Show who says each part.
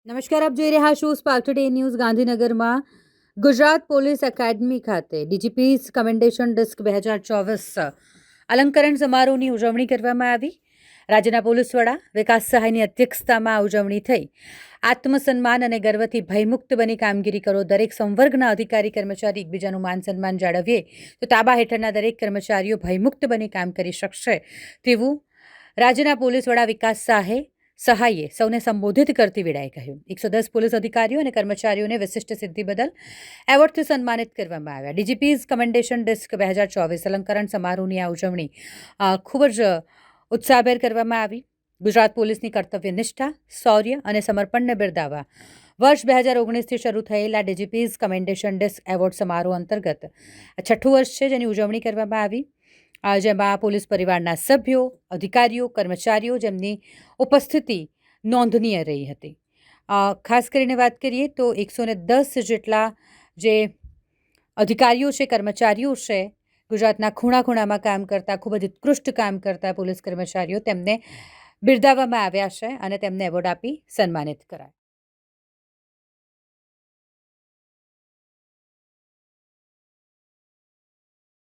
Speaker 1: નમસ્કાર, આપ જોઈ રહ્યા છો સ્પાર્ક ટુડે ન્યૂઝ. ગાંધીનગરમાં ગુજરાત પોલીસ એકેડમી ખાતે ડીજીપીઝ કમેન્ડેશન ડિસ્ક 2024 અલંકરણ સમારોહની ઉજવણી કરવામાં આવી. રાજ્યના પોલીસ વડા વિકાસ સહાયની અધ્યક્ષતામાં આ ઉજવણી થઈ. આત્મસન્માન અને ગર્વથી ભયમુક્ત બની કામગીરી કરો. દરેક સંવર્ગના અધિકારી કર્મચારી એકબીજાનું માન સન્માન જાળવીએ તો તાબા હેઠળના દરેક કર્મચારીઓ ભયમુક્ત બની કામ કરી શકશે તેવું રાજ્યના પોલીસ વડા વિકાસ સહાયે સૌને સંબોધિત કરતી વેળાએ કહ્યું. 110 પોલીસ અધિકારીઓ અને કર્મચારીઓને વિશિષ્ટ સિદ્ધિ બદલ એવોર્ડથી સન્માનિત કરવામાં આવ્યા. ડીજીપીઝ કમેન્ડેશન ડિસ્ક 2024 અલંકરણ સમારોહની આ ઉજવણી ખૂબ જ ઉત્સાહભેર કરવામાં આવી. ગુજરાત પોલીસની કર્તવ્યનિષ્ઠા, શૌર્ય અને સમર્પણને બિરદાવવા વર્ષ 2019થી શરૂ થયેલા ડીજીપીઝ કમેન્ડેશન ડિસ્ક એવોર્ડ સમારોહ અંતર્ગત 6ઠ્ઠું વર્ષ છે, જેની ઉજવણી કરવામાં આવી. જેમાં પોલીસ પરિવારના સભ્યો, અધિકારીઓ, કર્મચારીઓ જેમની ઉપસ્થિતિ નોંધનીય રહી હતી. ખાસ કરીને વાત કરીએ તો 110 જેટલા જે અધિકારીઓ છે, કર્મચારીઓ છે, ગુજરાતના ખૂણા ખૂણામાં કામ કરતા, ખૂબ જ ઉત્કૃષ્ટ કામ કરતા પોલીસ કર્મચારીઓ, તેમને બિરદાવવામાં આવ્યા છે અને તેમને એવોર્ડ આપી સન્માનિત કરાયા.